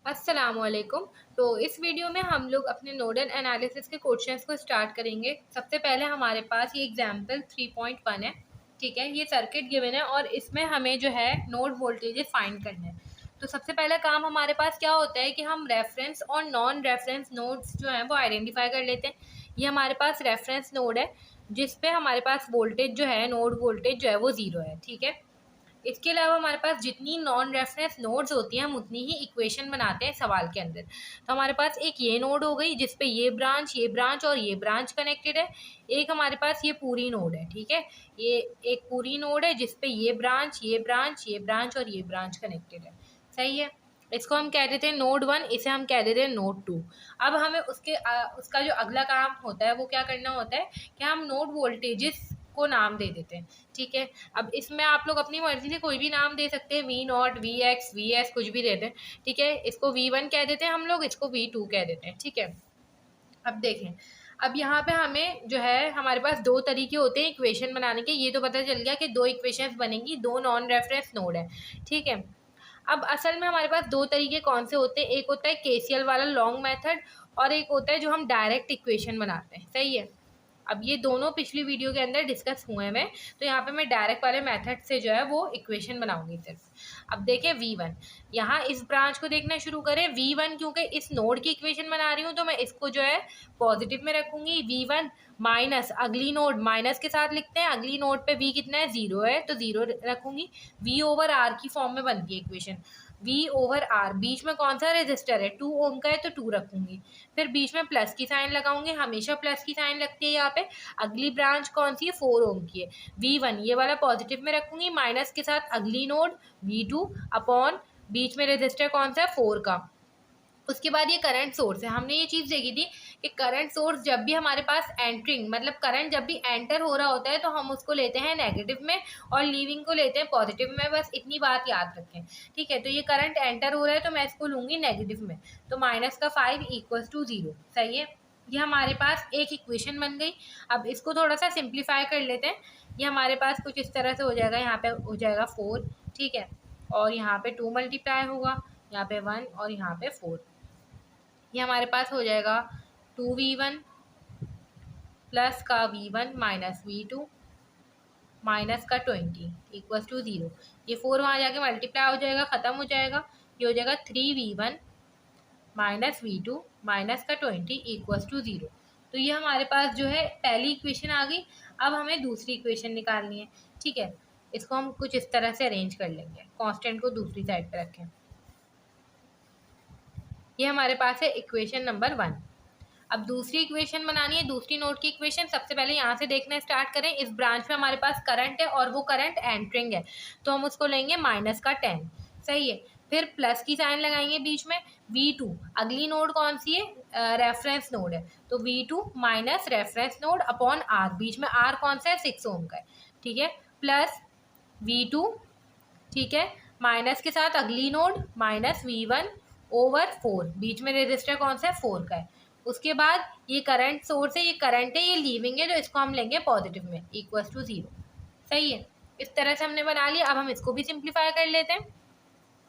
अस्सलामुअलैकुम। तो इस वीडियो में हम लोग अपने नोडल एनालिसिस के क्वेश्चंस को स्टार्ट करेंगे। सबसे पहले हमारे पास ये एग्जांपल 3.1 है, ठीक है। ये सर्किट गिवन है और इसमें हमें जो है नोड वोल्टेजेस फाइंड करने हैं। तो सबसे पहला काम हमारे पास क्या होता है कि हम रेफरेंस और नॉन रेफरेंस नोड्स जो हैं वो आइडेंटिफाई कर लेते हैं। ये हमारे पास रेफरेंस नोड है जिस पे हमारे पास वोल्टेज जो है, नोड वोल्टेज जो है वो 0 है, ठीक है। इसके अलावा हमारे पास जितनी नॉन रेफरेंस नोड्स होती हैं हम उतनी ही इक्वेशन बनाते हैं सवाल के अंदर। तो हमारे पास एक ये नोड हो गई जिस पे ये ब्रांच और ये ब्रांच कनेक्टेड है। एक हमारे पास ये पूरी नोड है, ठीक है। ये एक पूरी नोड है जिस पे ये ब्रांच और ये ब्रांच कनेक्टेड है, सही है। इसको हम कह देते हैं नोड 1, इसे हम कह देते हैं नोड 2। अब हमें उसका जो अगला काम होता है वो क्या करना होता है कि हम नोड वोल्टेजेस को नाम दे देते हैं, ठीक है। अब इसमें आप लोग अपनी मर्जी से कोई भी नाम दे सकते हैं, V0, VX, VS कुछ भी दे दें, ठीक है। इसको V1 कह देते हैं हम लोग, इसको V2 कह देते हैं, ठीक है। अब देखें, अब यहाँ पे हमें जो है हमारे पास दो तरीके होते हैं इक्वेशन बनाने के। ये तो पता चल गया कि दो इक्वेशंस बनेंगी, दो नॉन रेफरेंस नोड है, ठीक है। अब असल में हमारे पास दो तरीके कौन से होते हैं, एक होता है केसीएल वाला लॉन्ग मेथड और एक होता है जो हम डायरेक्ट इक्वेशन बनाते हैं, सही है। अब ये दोनों पिछली वीडियो के अंदर डिस्कस हुए हैं, तो यहाँ पे मैं डायरेक्ट वाले मेथड से जो है वो इक्वेशन बनाऊंगी सिर्फ। अब देखें V1, यहाँ इस ब्रांच को देखना शुरू करें। V1 क्योंकि इस नोड की इक्वेशन बना रही हूँ तो मैं इसको जो है पॉजिटिव में रखूंगी। V1 माइनस अगली नोड, माइनस के साथ लिखते हैं, अगली नोड पे V कितना है, 0 है तो 0 रखूंगी। V/R की फॉर्म में बनती है इक्वेशन। V/R, बीच में कौन सा रेजिस्टर है, 2 ओम का है तो 2 रखूंगी। फिर बीच में प्लस की साइन लगाऊंगी, हमेशा प्लस की साइन लगती है यहाँ पे। अगली ब्रांच कौन सी है, 4 ओम की है। V1 ये वाला पॉजिटिव में रखूंगी, माइनस के साथ अगली नोड V2 अपॉन बीच में रेजिस्टर कौन सा है, 4 का। उसके बाद ये करंट सोर्स है। हमने ये चीज़ देखी थी कि करंट सोर्स जब भी हमारे पास एंटरिंग, मतलब करंट जब भी एंटर हो रहा होता है तो हम उसको लेते हैं नेगेटिव में और लीविंग को लेते हैं पॉजिटिव में। बस इतनी बात याद रखें, ठीक है। तो ये करंट एंटर हो रहा है तो मैं इसको लूँगी नेगेटिव में, तो -5 = 0, सही है। ये हमारे पास एक इक्वेशन बन गई। अब इसको थोड़ा सा सिंप्लीफाई कर लेते हैं। ये हमारे पास कुछ इस तरह से हो जाएगा, यहाँ पे हो जाएगा 4, ठीक है। और यहाँ पे 2 मल्टीप्लाई होगा, यहाँ पे 1 और यहाँ पे 4। ये हमारे पास हो जाएगा 2V1 प्लस का V1 माइनस V2 माइनस का 20 = 0। ये 4 वहाँ जाके मल्टीप्लाई हो जाएगा, ख़त्म हो जाएगा। ये हो जाएगा 3V1 माइनस V2 माइनस का 20 = 0। तो ये हमारे पास जो है पहली इक्वेशन आ गई। अब हमें दूसरी इक्वेशन निकालनी है, ठीक है। इसको हम कुछ इस तरह से अरेंज कर लेंगे, कांस्टेंट को दूसरी साइड पर रखें। ये हमारे पास है इक्वेशन नंबर 1। अब दूसरी इक्वेशन बनानी है, दूसरी नोड की इक्वेशन। सबसे पहले यहाँ से देखना स्टार्ट करें। इस ब्रांच में हमारे पास करंट है और वो करंट एंटरिंग है तो हम उसको लेंगे -10, सही है। फिर प्लस की साइन लगाएंगे बीच में। V2 अगली नोड कौन सी है, रेफरेंस नोड है, तो V2 minus reference node upon R, बीच में R कौन सा है, 6 ओम का है, ठीक है। प्लस V2, ठीक है, माइनस के साथ अगली नोड -V1/4, बीच में रेजिस्टर कौन सा है, 4 का है। उसके बाद ये करंट सोर्स है, ये करंट है, ये लीविंग है तो इसको हम लेंगे पॉजिटिव में, = 0, सही है। इस तरह से हमने बना लिया। अब हम इसको भी सिंप्लीफाई कर लेते हैं।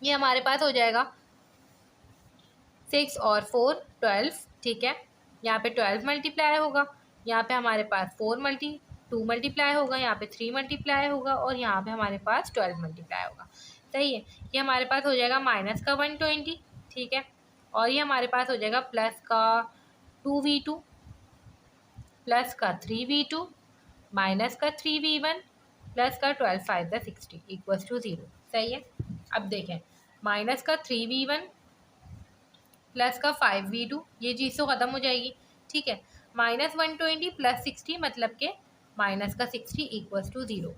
ये हमारे पास हो जाएगा 6 और 4 12, ठीक है। यहाँ पे 12 मल्टीप्लाई होगा, यहाँ पे हमारे पास 2 मल्टीप्लाई होगा, यहाँ पे 3 मल्टीप्लाई होगा और यहाँ पे हमारे पास 12 मल्टीप्लाई होगा, सही है। ये हमारे पास हो जाएगा माइनस का 120, ठीक है। और ये हमारे पास हो जाएगा प्लस का 2V2 प्लस का 3V2 माइनस का 3V1 प्लस का 12 5 60 = 0, सही है। अब देखें, माइनस का 3V1 प्लस का 5V2, ये चीज़ तो ख़त्म हो जाएगी, ठीक है। -120 प्लस 60 मतलब के माइनस का 60 = 0।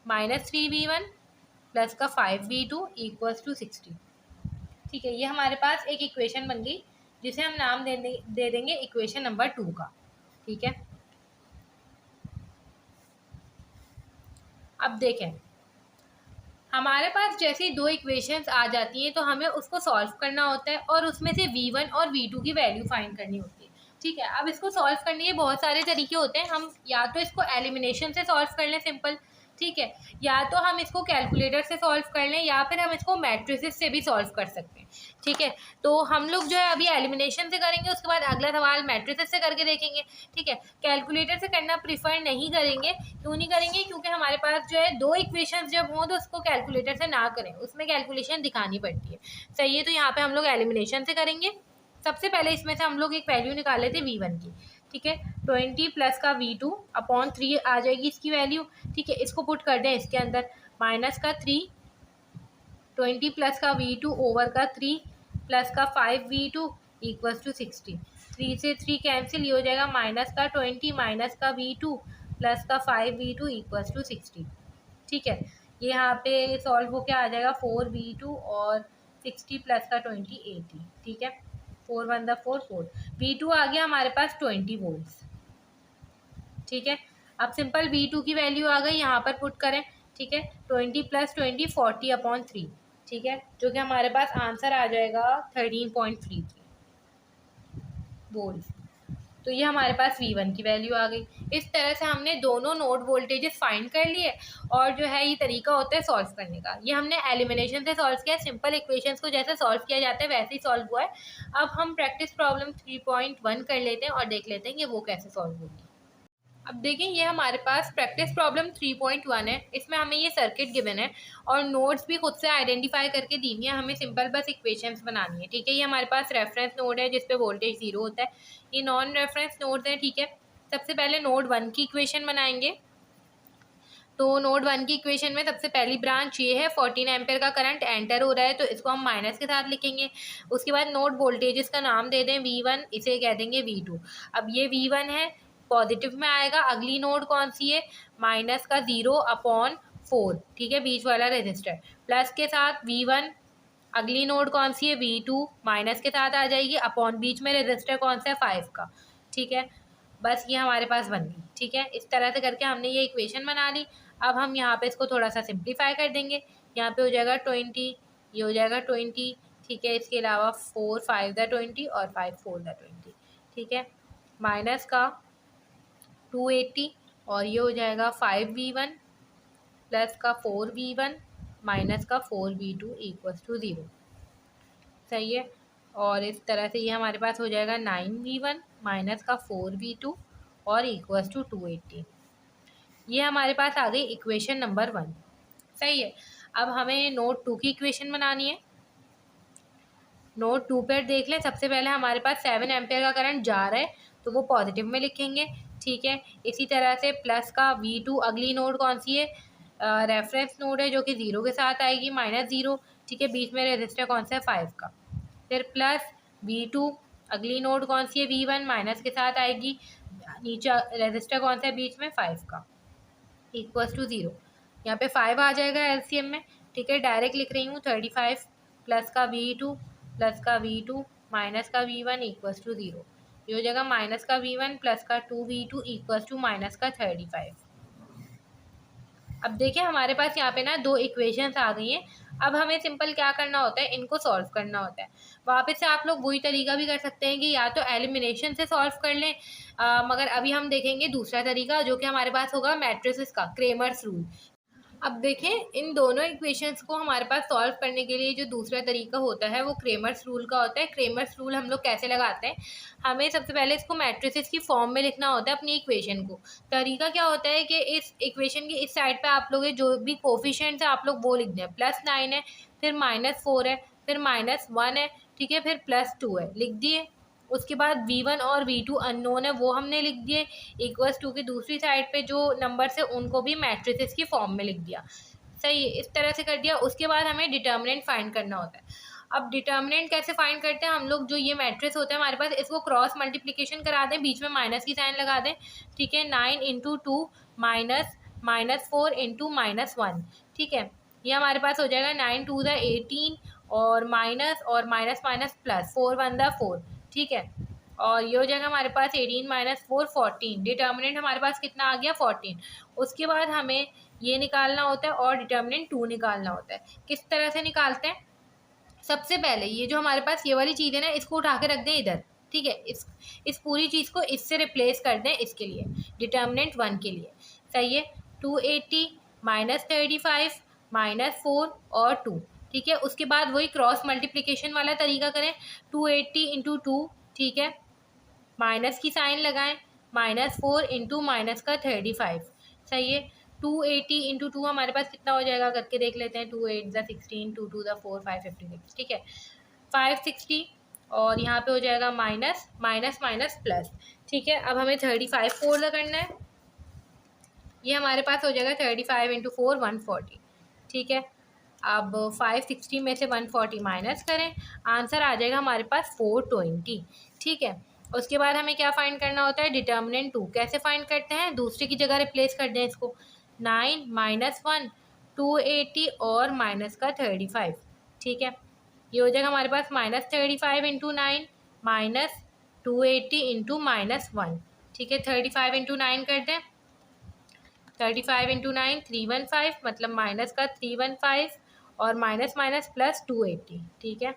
-3V1 प्लस का 5V2 = 60, ठीक है। ये हमारे पास एक इक्वेशन बन गई जिसे हम नाम दे देंगे इक्वेशन नंबर 2 का, ठीक है। अब देखें, हमारे पास जैसे ही दो इक्वेशंस आ जाती हैं तो हमें उसको सॉल्व करना होता है और उसमें से V1 और V2 की वैल्यू फाइंड करनी होती है, ठीक है। अब इसको सॉल्व करने के बहुत सारे तरीके होते हैं। हम या तो इसको एलिमिनेशन से सॉल्व कर लें, सिंपल, ठीक है, या तो हम इसको कैलकुलेटर से सॉल्व कर लें या फिर हम इसको मैट्रिसेस से भी सॉल्व कर सकते हैं। ठीक है, तो हम लोग जो है अभी एलिमिनेशन से करेंगे, उसके बाद अगला सवाल मैट्रिसेस से करके देखेंगे। ठीक है, कैलकुलेटर से करना प्रीफर नहीं करेंगे। क्यों नहीं करेंगे? क्योंकि हमारे पास जो है दो इक्वेशन जब हों तो उसको कैलकुलेटर से ना करें, उसमें कैलकुलेशन दिखानी पड़ती है। सही है, तो यहाँ पे हम लोग एलिमिनेशन से करेंगे। सबसे पहले इसमें से हम लोग एक वैल्यू निकाल लेते V1 की। ठीक है, 20 प्लस का V2 अपॉन 3 आ जाएगी इसकी वैल्यू। ठीक है, इसको पुट कर दें इसके अंदर, माइनस का 3, 20 प्लस का V2 ओवर का 3 प्लस का 5V2 इक्वल्स टू 60। 3 से 3 कैंसिल, ये हो जाएगा माइनस का 20 माइनस का V2 प्लस का 5V2 इक्वल्स टू 60। ठीक है, ये यहाँ पे सॉल्व होके आ जाएगा 4V2 और 60 प्लस का 20 80। ठीक है, 4 1 द 4 4, V2 आ गया हमारे पास 20 वोल्ट्स। ठीक है, अब सिंपल V2 की वैल्यू आ गई, यहाँ पर पुट करें। ठीक है, 20 प्लस 20 40 अपॉन 3। ठीक है, जो कि हमारे पास आंसर आ जाएगा 13.33 वोल्ट। तो ये हमारे पास V1 की वैल्यू आ गई। इस तरह से हमने दोनों नोड वोल्टेजेस फाइंड कर लिए और जो है ये तरीका होता है सॉल्व करने का। ये हमने एलिमिनेशन से सॉल्व किया, सिंपल इक्वेशंस को जैसे सॉल्व किया जाता है वैसे ही सॉल्व हुआ है। अब हम प्रैक्टिस प्रॉब्लम 3.1 कर लेते हैं और देख लेते हैं कि वो कैसे सॉल्व होगी। अब देखिए, ये हमारे पास प्रैक्टिस प्रॉब्लम 3.1 है। इसमें हमें ये सर्किट गिवन है और नोड्स भी खुद से आइडेंटिफाई करके दी है। हमें सिंपल बस इक्वेशंस बनानी है। ठीक है, ये हमारे पास रेफरेंस नोड है जिसपे वोल्टेज 0 होता है। ये नॉन रेफरेंस नोड्स हैं। ठीक है, सबसे पहले नोड 1 की इक्वेशन बनाएंगे। तो नोड 1 की इक्वेशन में सबसे पहली ब्रांच ये है, 14 एम्पेयर का करंट एंटर हो रहा है तो इसको हम माइनस के साथ लिखेंगे। उसके बाद नोड वोल्टेजेस का नाम दे दें V1, इसे कह देंगे V2। अब ये V1 है, पॉजिटिव में आएगा। अगली नोड कौन सी है? माइनस का 0 अपॉन 4। ठीक है, बीच वाला रेजिस्टर प्लस के साथ V1। अगली नोड कौन सी है? V2, माइनस के साथ आ जाएगी, अपॉन बीच में रेजिस्टर कौन सा है? 5 का। ठीक है, बस ये हमारे पास बन गई। ठीक है, इस तरह से करके हमने ये इक्वेशन बना ली। अब हम यहाँ पे इसको थोड़ा सा सिंप्लीफाई कर देंगे। यहाँ पे हो जाएगा 20, ये हो जाएगा 20। ठीक है, इसके अलावा 4 5 द 20 और 5 4 द 20। ठीक है, माइनस का 280 और ये हो जाएगा 5V1 प्लस का 4V1 माइनस का 4V2 इक्वल्स टू 0। सही है, और इस तरह से ये हमारे पास हो जाएगा 9V1 माइनस का 4V2 और इक्वल्स टू 280। ये हमारे पास आ गई इक्वेशन नंबर 1। सही है, अब हमें नोड 2 की इक्वेशन बनानी है। नोड 2 पर देख लें, सबसे पहले हमारे पास 7 एम्पेयर का करंट जा रहा है तो वो पॉजिटिव में लिखेंगे। ठीक है, इसी तरह से प्लस का V2, अगली नोड कौन सी है? रेफरेंस नोड है जो कि 0 के साथ आएगी, माइनस 0। ठीक है, बीच में रेजिस्टर कौन सा है? 5 का। फिर प्लस V2, अगली नोड कौन सी है? V1, माइनस के साथ आएगी, नीचे रेजिस्टर कौन सा है? बीच में 5 का, इक्वल्स टू 0। यहाँ पे 5 आ जाएगा एलसीएम में। ठीक है, डायरेक्ट लिख रही हूँ 35 प्लस का V2 प्लस का V2 माइनस का V1 इक्वल्स टू 0। ये हो जाएगा माइनस का V1 प्लस का 2V2 इक्वल्स टू माइनस का 35। अब देखिए, हमारे पास यहाँ पे ना दो इक्वेशंस आ गई हैं। अब हमें सिंपल क्या करना होता है? इनको सॉल्व करना होता है। वापस से आप लोग वही तरीका भी कर सकते हैं कि या तो एलिमिनेशन से सॉल्व कर लें, मगर अभी हम देखेंगे दूसरा तरीका जो कि हमारे पास होगा मैट्रिसेस का, क्रेमर्स रूल। अब देखें, इन दोनों इक्वेशंस को हमारे पास सॉल्व करने के लिए जो दूसरा तरीका होता है वो क्रेमर्स रूल का होता है। क्रेमर्स रूल हम लोग कैसे लगाते हैं? हमें सबसे पहले इसको मैट्रिसेस की फॉर्म में लिखना होता है अपनी इक्वेशन को। तरीका क्या होता है कि इस इक्वेशन की इस साइड पे आप लोग जो भी कोफिशिएंट्स है आप लोग वो लिख दें। +9 है, फिर -4 है, फिर -1 है। ठीक है, फिर +2 है, लिख दिए। उसके बाद V1 और V2 अननोन है, वो हमने लिख दिए। इक्वल्स टू की दूसरी साइड पे जो नंबर्स है उनको भी मैट्रिसेस की फॉर्म में लिख दिया। सही है, इस तरह से कर दिया। उसके बाद हमें डिटर्मिनेंट फाइंड करना होता है। अब डिटर्मिनेंट कैसे फाइंड करते हैं हम लोग? जो ये मैट्रिक्स होता है हमारे पास, इसको क्रॉस मल्टीप्लिकेशन करा दें, बीच में माइनस की साइन लगा दें। ठीक है, 9 × 2 -4 × -1। ठीक है, ये हमारे पास हो जाएगा 9 2 द 18 और माइनस और माइनस माइनस प्लस 4 1 द 4। ठीक है, और ये हो जाएगा हमारे पास 18 - 4 14। डिटर्मिनेंट हमारे पास कितना आ गया? 14। उसके बाद हमें ये निकालना होता है और डिटर्मिनेंट 2 निकालना होता है। किस तरह से निकालते हैं? सबसे पहले ये जो हमारे पास ये वाली चीज़ है ना, इसको उठा के रख दें इधर। ठीक है, इस पूरी चीज़ को इससे रिप्लेस कर दें इसके लिए, डिटर्मिनेंट 1 के लिए। सही है, 280 -35 -4 और 2। ठीक है, उसके बाद वही क्रॉस मल्टीप्लिकेशन वाला तरीका करें, 280 इंटू 2। ठीक है, माइनस की साइन लगाएं, -4 इंटू माइनस का 35। सही है, 280 इंटू 2 हमारे पास कितना हो जाएगा करके देख लेते हैं। 2 8 ज़ा 16, 2 2 ज़ा 4, 556। ठीक है, 560 और यहाँ पे हो जाएगा माइनस माइनस माइनस प्लस। ठीक है, अब हमें 35 4 करना है। ये हमारे पास हो जाएगा 35 इंटू 4 140। ठीक है, अब 560 में से 140 माइनस करें, आंसर आ जाएगा हमारे पास 420। ठीक है, उसके बाद हमें क्या फाइंड करना होता है, डिटर्मिनेंट 2। कैसे फाइंड करते हैं, दूसरे की जगह रिप्लेस कर दें इसको। 9 -1 280 और माइनस का 35। ठीक है, ये हो जाएगा हमारे पास -35 इंटू 9 माइनस 280 इंटू -1। ठीक है, 35 इंटू 9 कर दें, 35 इंटू 9 315, मतलब माइनस का 315 और माइनस माइनस प्लस 280। ठीक है,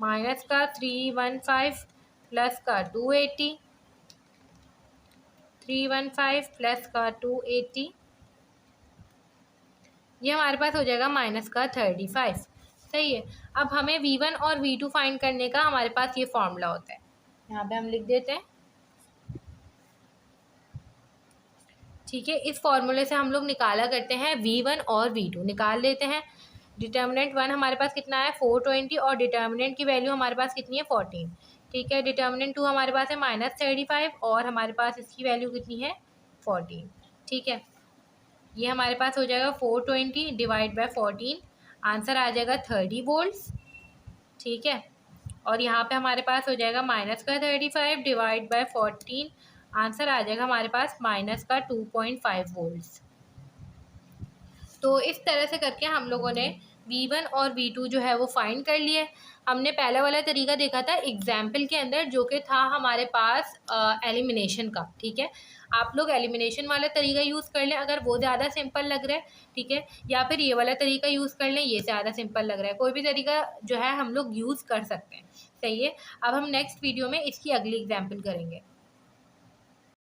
माइनस का 315 प्लस का 280, 315 प्लस का 280, ये हमारे पास हो जाएगा माइनस का 35। सही है, अब हमें V1 और V2 फाइंड करने का हमारे पास ये फॉर्मूला होता है, यहाँ पे हम लिख देते हैं। ठीक है, इस फॉर्मूले से हम लोग निकाला करते हैं V1 और V2 निकाल लेते हैं। डिटर्मिनेंट 1 हमारे पास कितना है 420 और डिटर्मिनेंट की वैल्यू हमारे पास कितनी है 14। ठीक है, डिटर्मिनेंट 2 हमारे पास है -35 और हमारे पास इसकी वैल्यू कितनी है 14। ठीक है, ये हमारे पास हो जाएगा 420 डिवाइड बाय 14, आंसर आ जाएगा 30 वोल्ट्स। ठीक है, और यहाँ पे हमारे पास हो जाएगा माइनस का 35 डिवाइड बाय 14, आंसर आ जाएगा हमारे पास माइनस का 2.5 वोल्ट्स। तो इस तरह से करके हम लोगों ने V1 और V2 जो है वो फाइंड कर लिए। हमने पहला वाला तरीका देखा था एग्जाम्पल के अंदर, जो कि था हमारे पास एलिमिनेशन का। ठीक है, आप लोग एलिमिनेशन वाला तरीका यूज़ कर लें अगर वो ज़्यादा सिंपल लग रहा है। ठीक है, या फिर ये वाला तरीका यूज़ कर लें, ये ज़्यादा सिंपल लग रहा है। कोई भी तरीका जो है हम लोग यूज़ कर सकते हैं। सही है, अब हम नेक्स्ट वीडियो में इसकी अगली एग्जाम्पल करेंगे।